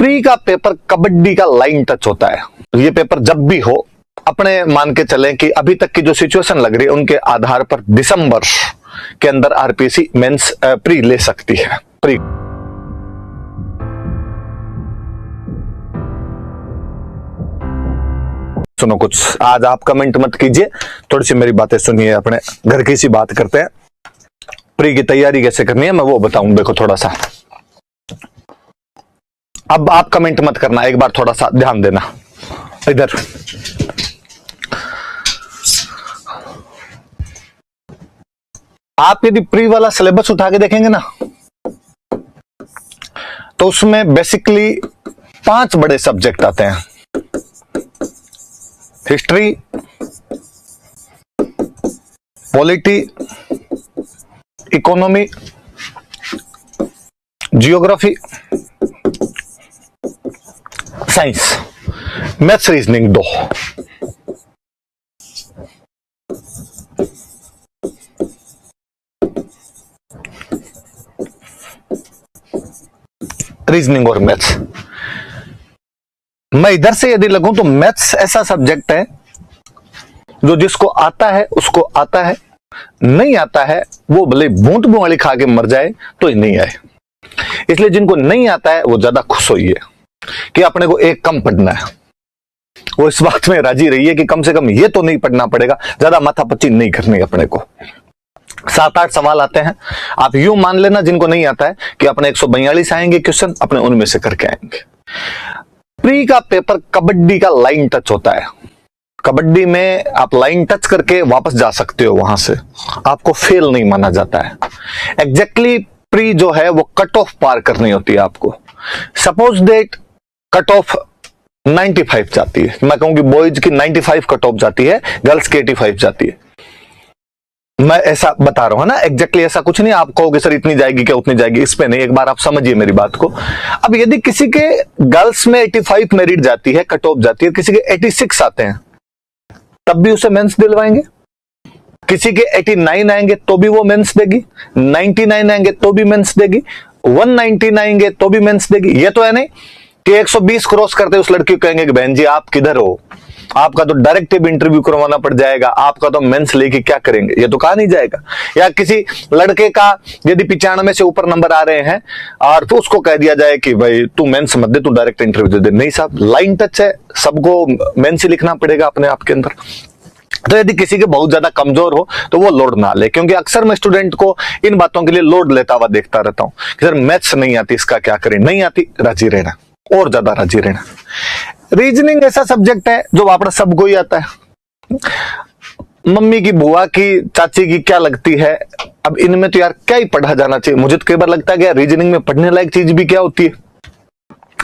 Pre का paper kabaddi का line touch होता है। ये पेपर जब भी हो, अपने मान के चलें कि अभी तक की जो सिचुएशन लग रही है उनके आधार पर दिसंबर के अंदर आरपीएससी मेंस प्री ले सकती है। प्री सुनो कुछ, आज आप कमेंट मत कीजिए, थोड़ी सी मेरी बातें सुनिए, अपने घर की सी बात करते हैं। प्री की तैयारी कैसे करनी है मैं वो बताऊं। देखो थोड़ा सा, अब आप कमेंट मत करना, एक बार थोड़ा सा ध्यान देना इधर। आप यदि प्री वाला सिलेबस उठा के देखेंगे ना तो उसमें बेसिकली 5 बड़े सब्जेक्ट आते हैं। History, polity, economy, geography, science, maths, reasoning 2। Reasoning और मैथ्स। मैं इधर से यदि लगूं तो मैथ्स ऐसा सब्जेक्ट है जो जिसको आता है उसको आता है, नहीं आता है वो भले बूंद बुआली खा के मर जाए तो ही नहीं आए। इसलिए जिनको नहीं आता है वो ज्यादा खुश होइए कि अपने को एक कम पढ़ना है। वो इस बात में राजी रही है कि कम से कम ये तो नहीं पढ़ना पड़ेगा, ज्यादा माथापच्ची नहीं करनी अपने को। 7-8 सवाल आते हैं, आप यूं मान लेना जिनको नहीं आता है कि अपने 142 आएंगे क्वेश्चन, अपने उनमें से करके आएंगे। प्री का पेपर कबड्डी का लाइन टच होता है। कबड्डी में आप लाइन टच करके वापस जा सकते हो, वहां से आपको फेल नहीं माना जाता है। एग्जैक्टली प्री जो है वो कट ऑफ पार करनी होती है आपको। सपोज दैट कट ऑफ 95 जाती है, मैं कहूंगी बॉयज की 95 कट ऑफ जाती है, गर्ल्स की 85 जाती है। मैं ऐसा बता रहा हूं ना, एग्जैक्टली ऐसा कुछ नहीं आप कहोगे सर इतनी जाएगी क्या उतनी जाएगी, इस पे नहीं, एक बार आप समझिए मेरी बात को। अब यदि किसी के गर्ल्स में 85 मेरिट जाती है, कट ऑफ जाती है, किसी के 86 आते हैं तब भी उसे मेंस दिलवाएंगे। किसी के 89 आएंगे तो भी वो मेंस देगी, 99 आएंगे तो भी मेंस देगी, 199 आएंगे तो भी मेंस देगी। ये तो है नहीं कि 120 क्रॉस करते उस लड़की को कहेंगे कि बहन जी आप किधर हो, आपका तो डायरेक्टिव इंटरव्यू करवाना पड़ जाएगा, आपका तो मेंस लेके क्या करेंगे, ये तो कहा नहीं जाएगा। या किसी लड़के का यदि 95 से ऊपर नंबर आ रहे हैं और तो उसको कह दिया जाए कि भाई तू मेंस मत दे, तू डायरेक्ट इंटरव्यू दे दे। नहीं साहब, लाइन टच है, सबको मेंस ही लिखना पड़ेगा अपने आप के अंदर। तो यदि किसी के बहुत ज्यादा कमजोर हो तो वो लोड ना ले, क्योंकि अक्सर मैं स्टूडेंट को इन बातों के लिए लोड लेता हुआ देखता रहता हूं कि सर मैथ्स नहीं आती, इसका क्या करें। नहीं आती, राजी रहना, और ज्यादा राजी रहना। रीजनिंग ऐसा सब्जेक्ट है जो आपने सबको ही आता है। मम्मी की, बुआ की, चाची की क्या लगती है, अब इनमें तो यार क्या ही पढ़ा जाना चाहिए। मुझे तो कई बार लगता है कि यार रीजनिंग में पढ़ने लायक चीज भी क्या होती है।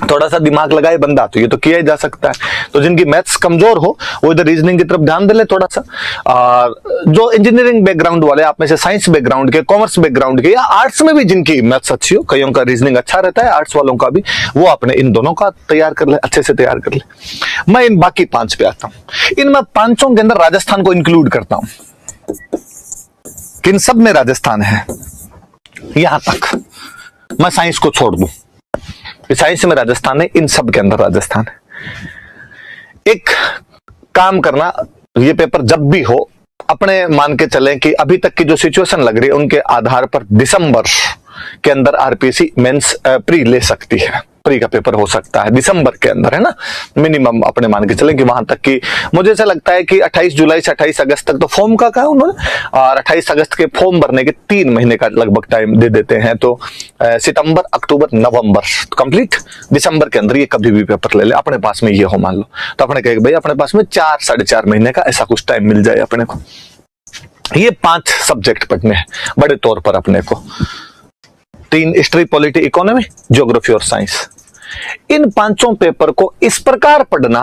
थोड़ा सा दिमाग लगाए बंदा तो ये तो किया ही जा सकता है। तो जिनकी मैथ्स कमजोर हो वो इधर रीजनिंग की तरफ ध्यान दे ले थोड़ा सा। और जो इंजीनियरिंग बैकग्राउंड वाले, आप में से साइंस बैकग्राउंड के, कॉमर्स बैकग्राउंड के, या आर्ट्स में भी जिनकी मैथ्स अच्छी हो, कईयों का रीजनिंग अच्छा रहता है, आर्ट्स वालों का भी, वो अपने इन दोनों का तैयार कर ले, अच्छे से तैयार कर ले। मैं इन बाकी 5 पे आता हूं। इन मैं 5 के अंदर राजस्थान को इंक्लूड करता हूं। किन सब में राजस्थान है, यहां तक मैं साइंस को छोड़ दूं, साइंस में राजस्थान है, इन सब के अंदर राजस्थान है। एक काम करना, ये पेपर जब भी हो, अपने मान के चलें कि अभी तक की जो सिचुएशन लग रही है उनके आधार पर दिसंबर के अंदर आरपीएससी मेंस प्री ले सकती है। प्री का पेपर हो सकता है दिसंबर के अंदर, है ना, मिनिमम अपने मान के चलें कि वहां तक की मुझे ऐसा लगता है कि 28 जुलाई से 28 अगस्त तक तो फॉर्म का कहा उन्होंने, और 28 अगस्त के फॉर्म भरने के 3 महीने का लगभग टाइम दे देते हैं। तो सितंबर, अक्टूबर, नवंबर कंप्लीट, दिसंबर के अंदर ये कभी भी पेपर ले ले, अपने पास में ये हो मान लो, तो अपने कहेंगे भाई अपने पास में 4-4.5 महीने का ऐसा कुछ टाइम मिल जाए अपने को। ये 5 सब्जेक्ट पढ़ने हैं बड़े तौर पर अपने को, 3 हिस्ट्री, पॉलिटी, इकोनॉमी, ज्योग्राफी और साइंस। इन 5 पेपर को इस प्रकार पढ़ना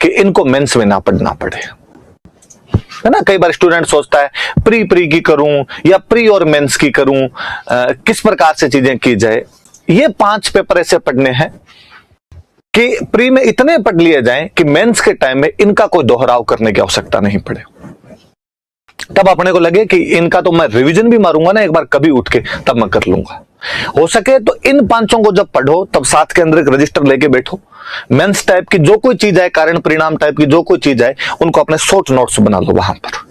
कि इनको मेंस में ना पढ़ना पड़े, है ना। कई बार स्टूडेंट सोचता है प्री की करूं या प्री और मेंस की करूं, किस प्रकार से चीजें की जाए। ये 5 पेपर ऐसे पढ़ने हैं कि प्री में इतने पढ़ लिए जाएं कि मेंस के टाइम में इनका कोई दोहराव करने की आवश्यकता नहीं पड़े। तब अपने को लगे कि इनका तो मैं रिवीजन भी मारूंगा ना एक बार कभी उठ के, तब मैं कर लूंगा। हो सके तो इन पांचों को जब पढ़ो तब साथ के अंदर एक रजिस्टर लेके बैठो। मेंस टाइप की जो कोई चीज है, कारण परिणाम टाइप की जो कोई चीज है, उनको अपने शॉर्ट नोट्स बना लो वहां पर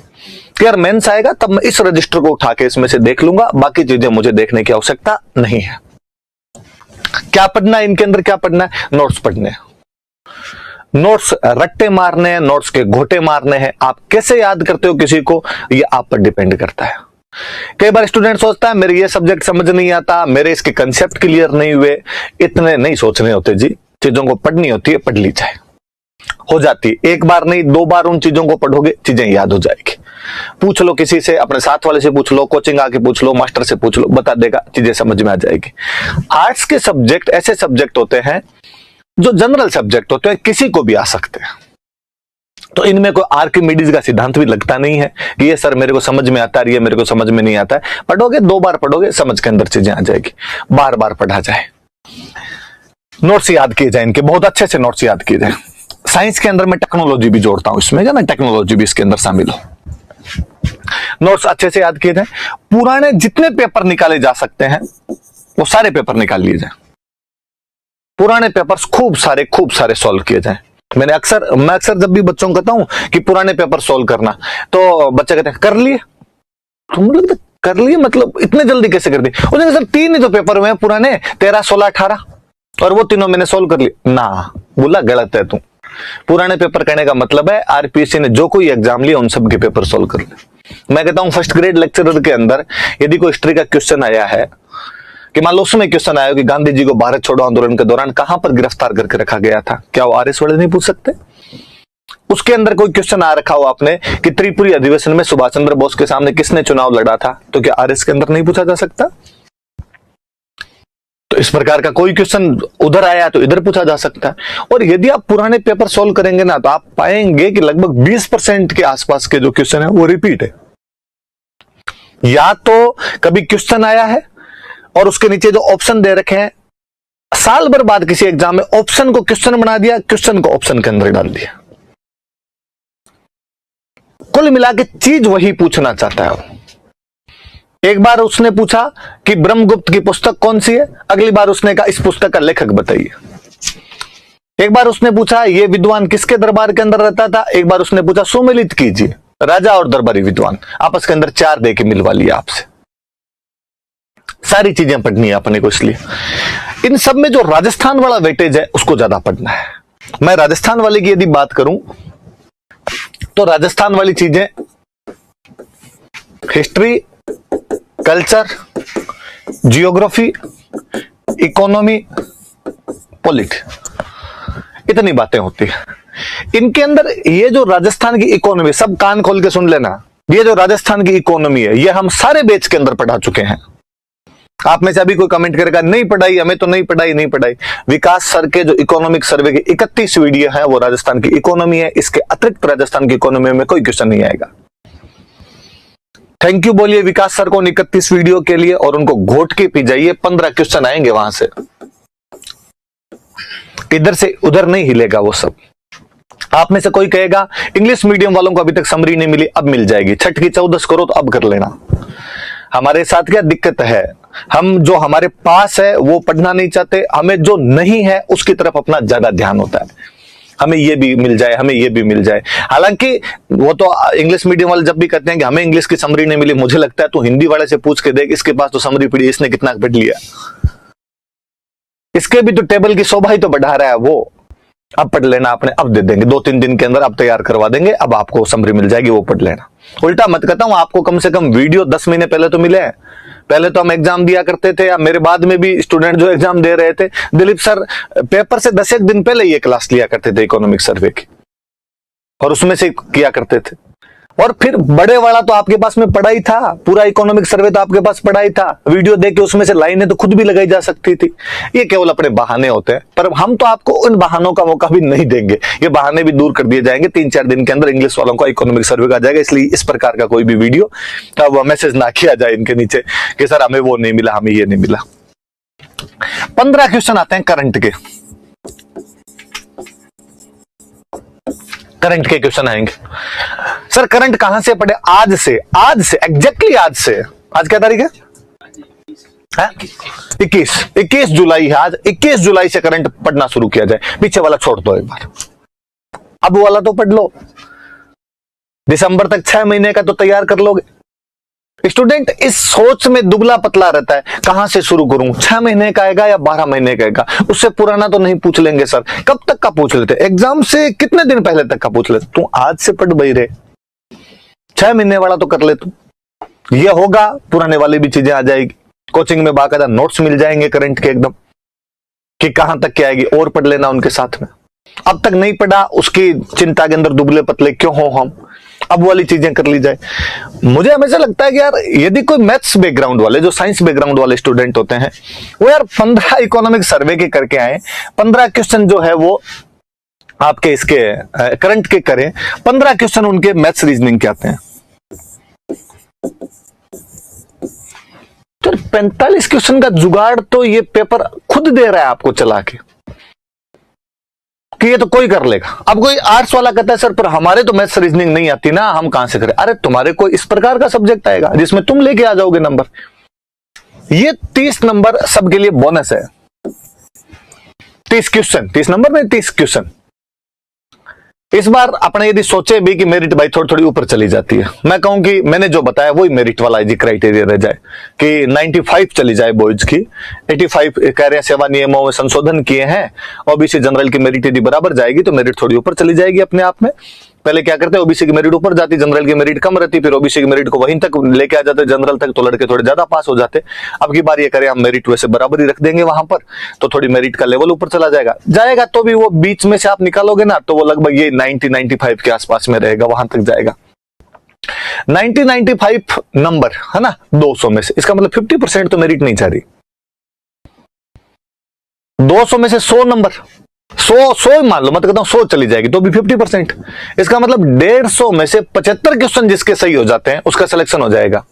कि यार मेंस आएगा तब मैं इस रजिस्टर को उठा के इसमें से देख लूंगा, बाकी चीजें मुझे देखने की आवश्यकता नहीं है। क्या पढ़ना है इनके अंदर, क्या पढ़ना है? नोट्स पढ़ने हैं, नोट्स रट्टे मारने हैं, नोट्स के घोटे मारने हैं। आप कैसे याद करते हो किसी को, ये आप पर डिपेंड करता है। कई बार स्टूडेंट सोचता है मेरे ये सब्जेक्ट समझ नहीं आता, मेरे इसके कंसेप्ट क्लियर नहीं हुए। इतने नहीं सोचने होते जी, चीजों को पढ़नी होती है, पढ़ ली जाए, हो जाती है। एक बार नहीं 2 बार उन चीजों को पढ़ोगे, चीजें याद हो जाएगी। पूछ लो किसी से, अपने साथ वाले से पूछ लो, कोचिंग आके पूछ लो, मास्टर से पूछ लो, बता देगा, चीजें समझ में आ जाएगी। आर्ट्स के सब्जेक्ट ऐसे सब्जेक्ट होते हैं जो जनरल सब्जेक्ट होते हैं, किसी को भी आ सकते हैं। तो इनमें कोई आर्किमिडीज का सिद्धांत भी लगता नहीं है कि ये सर मेरे को समझ में आता है, ये मेरे को समझ में नहीं आता है। पढ़ोगे 2 बार पढ़ोगे, समझ के अंदर चीजें आ जाएगी। बार बार पढ़ा जाए, नोट्स याद किए जाए, इनके बहुत अच्छे से नोट्स याद किए जाए। साइंस के अंदर मैं टेक्नोलॉजी भी जोड़ता हूं इसमें, ना टेक्नोलॉजी भी इसके अंदर शामिल हो। नोट्स अच्छे से याद किए जाए। पुराने जितने पेपर निकाले जा सकते हैं वो सारे पेपर निकाल लिए जाए। पुराने पेपर्स खूब सारे सॉल्व किए जाए। मैं अक्सर जब भी बच्चों को कहता हूं कि पुराने पेपर सॉल्व करना, तो बच्चे कहते हैं कर लिए। तुम लोग कर लिए मतलब इतने जल्दी कैसे कर दिए? उसने सर 3 ही तो पेपर हुए हैं पुराने, 13, 16, 18, और वो तीनों मैंने सॉल्व कर लिए ना। बोला गलत है तू। पुराने पेपर कहने का मतलब है आरपीएससी ने जो कोई एग्जाम लिया उन सब के पेपर सॉल्व कर ले। मैं कहता हूं फर्स्ट ग्रेड लेक्चरर के अंदर यदि कोई हिस्ट्री का क्वेश्चन आया है कि मान लो उसमें क्वेश्चन आया कि गांधी जी को भारत छोड़ो आंदोलन के दौरान कहां पर गिरफ्तार करके रखा गया था, क्या वो आरएस वाले नहीं पूछ सकते? उसके अंदर कोई क्वेश्चन आ रखा हो आपने कि त्रिपुरी अधिवेशन में सुभाष चंद्र बोस के सामने किसने चुनाव लड़ा था, तो क्या आरएस के अंदर नहीं पूछा जा सकता? तो इस प्रकार का कोई क्वेश्चन उधर आया तो इधर पूछा जा सकता है। और यदि आप पुराने पेपर सॉल्व करेंगे ना, तो आप पाएंगे कि लगभग 20% के आसपास के जो क्वेश्चन है वो रिपीट है। या तो कभी क्वेश्चन आया है और उसके नीचे जो ऑप्शन दे रखे हैं, साल भर बाद किसी एग्जाम में ऑप्शन को क्वेश्चन बना दिया, क्वेश्चन को ऑप्शन के अंदर डाल दिया। कुल मिला के चीज वही पूछना चाहता है वो। एक बार उसने पूछा कि ब्रह्मगुप्त की पुस्तक कौन सी है, अगली बार उसने कहा इस पुस्तक का लेखक बताइए। एक बार उसने पूछा ये विद्वान किसके दरबार के अंदर रहता था, एक बार उसने पूछा सुमेलित कीजिए, राजा और दरबारी विद्वान आपस के अंदर 4 दे के मिलवा लिया आपसे। सारी चीजें पढ़नी है अपने को, इसलिए इन सब में जो राजस्थान वाला वेटेज है उसको ज्यादा पढ़ना है। मैं राजस्थान वाले की यदि बात करूं तो राजस्थान वाली चीजें history, culture, geography, economy, polity, इतनी बातें होती है इनके अंदर। ये जो राजस्थान की इकोनॉमी, सब कान खोल के सुन लेना, ये जो राजस्थान की इकोनॉमी है ये हम सारे बैच के अंदर पढ़ा चुके हैं। आप में से अभी कोई कमेंट करेगा नहीं पढ़ाई, हमें तो नहीं पढ़ाई। विकास सर के जो इकोनॉमिक सर्वे के 31 वीडियो है वो राजस्थान की इकोनॉमी है। इसके अतिरिक्त राजस्थान की इकोनॉमी में कोई क्वेश्चन नहीं आएगा। थैंक यू बोलिए विकास सर को 31 वीडियो के लिए, और उनको घोट के पी जाइए, 15 क्वेश्चन आएंगे वहां से। इधर से उधर नहीं हिलेगा वो सब। आप में से कोई कहेगा इंग्लिश मीडियम वालों को अभी तक समरी नहीं मिली, अब मिल जाएगी। छठ की 14 करो तो अब कर लेना। हमारे साथ क्या दिक्कत है, हम जो हमारे पास है वो पढ़ना नहीं चाहते, हमें जो नहीं है उसकी तरफ अपना ज्यादा ध्यान होता है। हमें ये भी मिल जाए, हमें ये भी मिल जाए। हालांकि वो तो इंग्लिश मीडियम वाले जब भी कहते हैं कि हमें इंग्लिश की समरी नहीं मिली, मुझे लगता है तू हिंदी वाले से पूछ के देख, इसके पास तो समरी पड़ी, इसने कितना पढ़ लिया, इसके भी तो टेबल की शोभा ही तो बढ़ा रहा है वो। अब पढ़ लेना आपने, अब दे देंगे 2-3 दिन के अंदर, अब तैयार करवा देंगे, अब आपको समरी मिल जाएगी, वो पढ़ लेना। उल्टा मत कहता हूं, आपको कम से कम वीडियो 10 महीने पहले तो मिले। पहले तो हम एग्जाम दिया करते थे, या मेरे बाद में भी स्टूडेंट जो एग्जाम दे रहे थे, दिलीप सर पेपर से 10 दिन पहले ये क्लास लिया करते थे इकोनॉमिक सर्वे की, और उसमें से किया करते थे। और फिर बड़े वाला तो आपके पास में पढ़ा ही था, पूरा इकोनॉमिक सर्वे तो आपके पास पढ़ा ही था, वीडियो देख के उसमें से लाइनें तो खुद भी लगाई जा सकती थी। ये केवल अपने बहाने होते हैं, पर हम तो आपको उन बहानों का मौका भी नहीं देंगे। ये बहाने भी दूर कर दिए जाएंगे। 3-4 दिन के अंदर इंग्लिश वालों का इकोनॉमिक सर्वे का आ जाएगा। इसलिए इस प्रकार का कोई भी वीडियो अब मैसेज ना किया जाए इनके नीचे कि सर हमें वो नहीं मिला, हमें ये नहीं मिला। 15 क्वेश्चन आते हैं करंट के। करंट के क्वेश्चन आएंगे। सर करंट कहां से पढ़े? आज से एग्जैक्टली आज से। आज क्या तारीख है? है 21 जुलाई है आज। 21 जुलाई से करंट पढ़ना शुरू किया जाए। पीछे वाला छोड़ दो एक बार, अब वाला तो पढ़ लो। दिसंबर तक 6 महीने का तो तैयार कर लोगे। स्टूडेंट इस सोच में दुबला पतला रहता है, कहां से शुरू करूं, 6 महीने का आएगा या 12 महीने का आएगा, उससे पुराना तो नहीं पूछ लेंगे सर। कब तक का पूछ लेते, एग्जाम से कितने दिन पहले तक का पूछ लेते। तू आज से पढ़ भाई रे, 6 महीने वाला तो कर ले तू। ये होगा, पुराने वाली भी चीजें आ जाएगी। कोचिंग में बाकायदा नोट्स मिल जाएंगे करंट के एकदम, कि कहां तक क्या आएगी, और पढ़ लेना उनके साथ में। अब तक नहीं पढ़ा, उसकी चिंता के अंदर दुबले पतले क्यों हो हम, अब वाली चीजें कर ली जाए। मुझे हमेशा लगता है कि यार यदि कोई मैथ्स बैकग्राउंड वाले, जो साइंस बैकग्राउंड वाले स्टूडेंट होते हैं, वो यार 15 इकोनॉमिक सर्वे के करके आए, 15 क्वेश्चन जो है वो आपके इसके करंट के करें, 15 क्वेश्चन उनके मैथ्स रीजनिंग के आते हैं। तो 45 क्वेश्चन का जुगाड़ तो ये पेपर खुद दे रहा है आपको चला के, कि ये तो कोई कर लेगा। अब कोई आर्ट्स वाला कहता है सर पर हमारे तो मैथ्स रीजनिंग नहीं आती ना, हम कहां से करें। अरे तुम्हारे को इस प्रकार का सब्जेक्ट आएगा जिसमें तुम लेके आ जाओगे नंबर। ये 30 नंबर सबके लिए बोनस है। 30 क्वेश्चन, 30 नंबर में 30 क्वेश्चन। इस बार अपने यदि सोचे भी कि मेरिट भाई थोड़ी थोड़ी ऊपर चली जाती है, मैं कहूं कि मैंने जो बताया वही मेरिट वाला जी क्राइटेरिया रह जाए, कि 95 चली जाए बॉयज की, 85 कार्य सेवा नियमों में संशोधन किए हैं, ओबीसी जनरल की मेरिट यदि बराबर जाएगी तो मेरिट थोड़ी ऊपर चली जाएगी अपने आप में। पहले क्या करते, ओबीसी की मेरिट ऊपर जाती, जनरल की मेरिट कम रहती, फिर ओबीसी की मेरिट को वहीं तक लेके आ जाते जनरल तक, तो लड़के थोड़े ज्यादा पास हो जाते। अब की बार ये करें हम मेरिट वैसे बराबर ही रख देंगे वहां पर, तो थोड़ी मेरिट का लेवल ऊपर चला जाएगा तो भी वो बीच में से आप निकालोगे ना, तो वो लगभग ये 90-95 के आसपास में रहेगा, वहां तक जाएगा। 90-95 नंबर है ना 200 में से, इसका मतलब 50% तो मेरिट नहीं जा रही। 200 में से 100 नंबर, 100 मान लो, मैं तो कहता हूं 100 चली जाएगी तो भी 50%। इसका मतलब 150 में से 75 क्वेश्चन जिसके सही हो जाते हैं उसका सिलेक्शन हो जाएगा।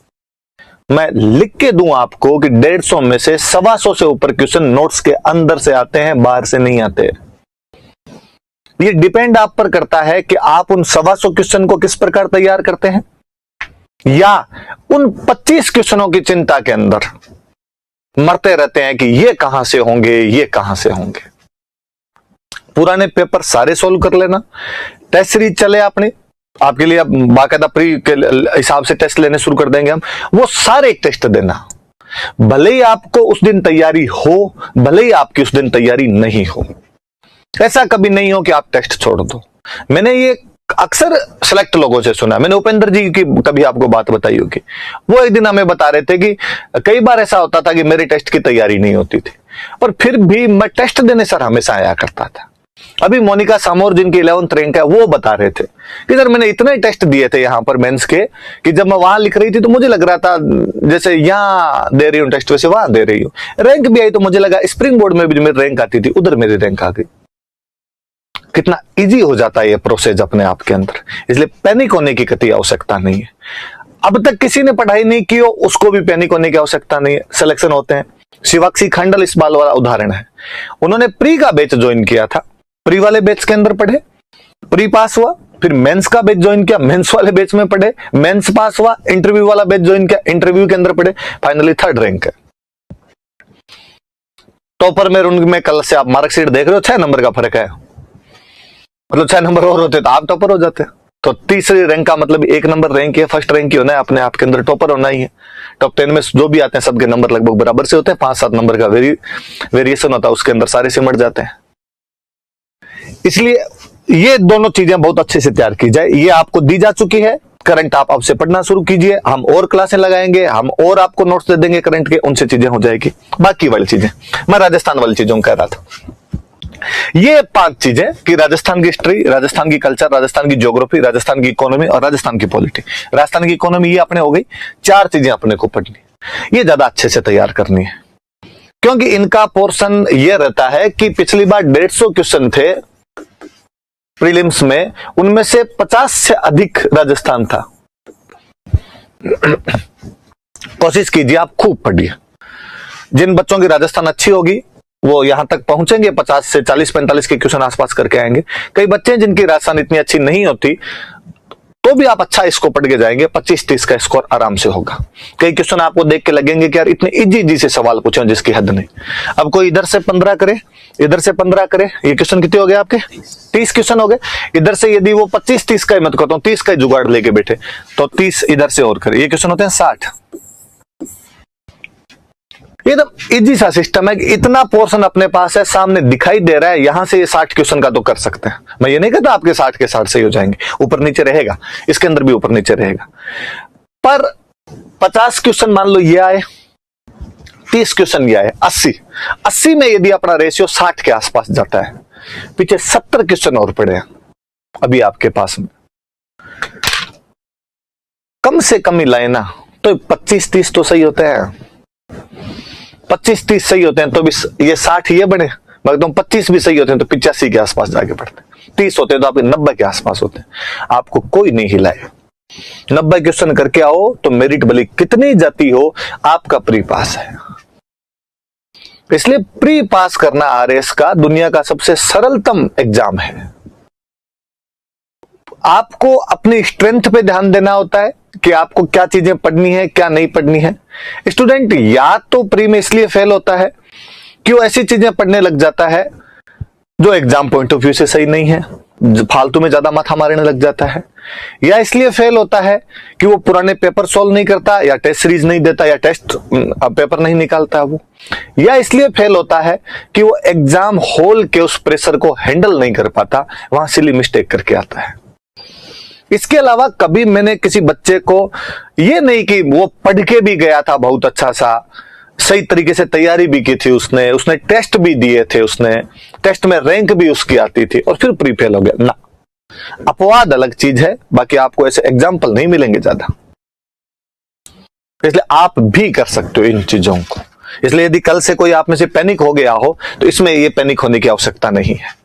मैं लिख के दूं आपको कि 150 में से 125 से ऊपर क्वेश्चन नोट्स के अंदर से आते हैं, बाहर से नहीं आते। ये डिपेंड आप पर करता है कि आप उन 125 क्वेश्चन को किस प्रकार तैयार करते हैं, या उन 25 क्वेश्चनों की चिंता के अंदर मरते रहते हैं कि ये कहां से होंगे, ये कहां से होंगे। पुराने पेपर सारे सोल्व कर लेना। टेस्ट सीरीज चले आपने, आपके लिए अब बाकायदा प्री के हिसाब से टेस्ट लेने शुरू कर देंगे हम, वो सारे टेस्ट देना। भले ही आपको उस दिन तैयारी हो, भले ही आपकी उस दिन तैयारी नहीं हो, ऐसा कभी नहीं हो कि आप टेस्ट छोड़ दो। मैंने ये अक्सर सेलेक्ट लोगों से सुना, मैंने उपेंद्र जी की कभी आपको बात बताई होगी, वो एक दिन हमें बता रहे थे कि कई बार ऐसा होता था कि मेरे टेस्ट की तैयारी नहीं होती थी, पर फिर भी मैं टेस्ट देने सर हमेशा आया करता था। अभी मोनिका सामोर जिनकी 11th रैंक है, वो बता रहे थे कि सर मैंने इतने टेस्ट दिए थे यहां पर मेंस के, कि जब मैं वहां लिख रही थी तो मुझे लग रहा था जैसे यहां दे रही हूं टेस्ट वैसे वहां दे रही हूं। रैंक भी आई तो मुझे लगा स्प्रिंग बोर्ड में भी जो मेरी रैंक आती थी उधर मेरी रैंक आ गई। कितना इजी हो जाता है ये प्रोसेस अपने आप के अंदर, इसलिए पैनिक होने की कतई आवश्यकता नहीं है। अब तक किसी ने पढ़ाई नहीं की हो उसको भी पैनिक होने की आवश्यकता नहीं है, सिलेक्शन होते हैं। शिवाक्षी खंडल इस बाल वाला उदाहरण है। उन्होंने प्री का बैच ज्वाइन किया था, प्री वाले बैच के अंदर पढ़े, प्री पास हुआ, फिर मेंस का बैच ज्वाइन किया, मेंस वाले बैच में पढ़े, मेंस पास हुआ, इंटरव्यू वाला बैच ज्वाइन किया, इंटरव्यू के अंदर पढ़े, फाइनली 3rd रैंक है। टॉपर में उनमें कल से आप मार्कशीट देख रहे हो, 6 नंबर का फर्क है, मतलब 6 नंबर और होते तो आप टॉपर हो जाते। तो 3री रैंक का मतलब 1 नंबर रैंक है, 1st रैंक ही होना है, अपने आप के अंदर टॉपर होना ही है। टॉप 10 में जो भी आते हैं सबके नंबर लगभग बराबर से होते हैं, 5-7 नंबर का वेरिएशन होता है, उसके अंदर सारे सिमट जाते हैं। इसलिए ये दोनों चीजें बहुत अच्छे से तैयार की जाए, ये आपको दी जा चुकी है। करंट आप अब से पढ़ना शुरू कीजिए, हम और क्लासें लगाएंगे, हम और आपको नोट्स दे देंगे करंट के, उनसे चीजें हो जाएगी। बाकी वाली चीजें मैं राजस्थान वाली चीजों कह रहा था, ये 5 चीजें कि राजस्थान की हिस्ट्री, राजस्थान की कल्चर, राजस्थान की ज्योग्राफी, राजस्थान की इकोनॉमी और राजस्थान की पॉलिटी। राजस्थान की इकोनॉमी ये अपने हो गई, 4 चीजें अपने को पढ़नी, ये ज्यादा अच्छे से तैयार करनी है, क्योंकि इनका पोर्शन ये रहता है कि पिछली बार 150 क्वेश्चन थे प्रीलिम्स में, उनमें से 50 से अधिक राजस्थान था। कोशिश कीजिए आप खूब पढ़िए, जिन बच्चों की राजस्थान अच्छी होगी वो यहां तक पहुंचेंगे, 50 से 40-45 के क्वेश्चन आसपास करके आएंगे। कई बच्चे जिनकी राजस्थान इतनी अच्छी नहीं होती तो भी आप अच्छा इसको पढ़ के जाएंगे, 25-30 का स्कोर आराम से होगा। कई क्वेश्चन आपको देख के लगेंगे कि यार इतने इजी से सवाल पूछे जिसकी हद नहीं। अब कोई इधर से 15 करे, इधर से 15 करे, ये क्वेश्चन कितने हो गए आपके? 30 क्वेश्चन हो गए। इधर से यदि वो 25-30 का ही मत कहता हूं, 30 का जुगाड़ लेके बैठे तो 30 इधर से और करे, ये क्वेश्चन होते हैं 60। एकदम इजी सा सिस्टम है कि इतना पोर्शन अपने पास है, सामने दिखाई दे रहा है, यहां से ये 60 क्वेश्चन का तो कर सकते हैं। मैं ये नहीं कहता आपके 60 के 60 सही हो जाएंगे, ऊपर नीचे रहेगा, इसके अंदर भी ऊपर नीचे रहेगा। पर 50 क्वेश्चन मान लो ये आए, 30 क्वेश्चन ये आए, 80 में यदि अपना रेशियो 60 के आसपास जाता है, पीछे 70 क्वेश्चन और पड़े हैं अभी आपके पास में, कम से कम ही लाए ना तो 25-30 तो सही होते हैं, 25-30 सही होते हैं तो भी ये 60 ये बने, मगर तुम 25 भी सही होते हैं तो 85 के आसपास जाके पड़ते हैं, 30 होते हैं तो आपके 90 के आसपास होते हैं। आपको कोई नहीं हिलाए, 90 क्वेश्चन करके आओ तो मेरिट भले कितनी जाती हो, आपका प्री पास है। इसलिए प्री पास करना आरएस का दुनिया का सबसे सरलतम एग्जाम है। आपको अपनी स्ट्रेंथ पे ध्यान देना होता है कि आपको क्या चीजें पढ़नी है, क्या नहीं पढ़नी है। स्टूडेंट या तो प्री में इसलिए फेल होता है कि वो ऐसी चीजें पढ़ने लग जाता है जो एग्जाम पॉइंट ऑफ व्यू से सही नहीं है, फालतू में ज्यादा माथा मारने लग जाता है, या इसलिए फेल होता है कि वो पुराने पेपर सॉल्व नहीं करता, या टेस्ट सीरीज नहीं देता, या टेस्ट पेपर नहीं निकालता वो, या इसलिए फेल होता है कि वो एग्जाम हॉल के उस प्रेशर को हैंडल नहीं कर पाता, वहां सिली मिस्टेक करके आता है। इसके अलावा कभी मैंने किसी बच्चे को ये नहीं कि वो पढ़ के भी गया था बहुत अच्छा सा, सही तरीके से तैयारी भी की थी उसने टेस्ट भी दिए थे, उसने टेस्ट में रैंक भी उसकी आती थी और फिर प्री फेल हो गया ना। अपवाद अलग चीज है, बाकी आपको ऐसे एग्जाम्पल नहीं मिलेंगे ज्यादा। इसलिए आप भी कर सकते हो इन चीजों को। इसलिए यदि कल से कोई आप में से पैनिक हो गया हो तो इसमें ये पैनिक होने की आवश्यकता नहीं है।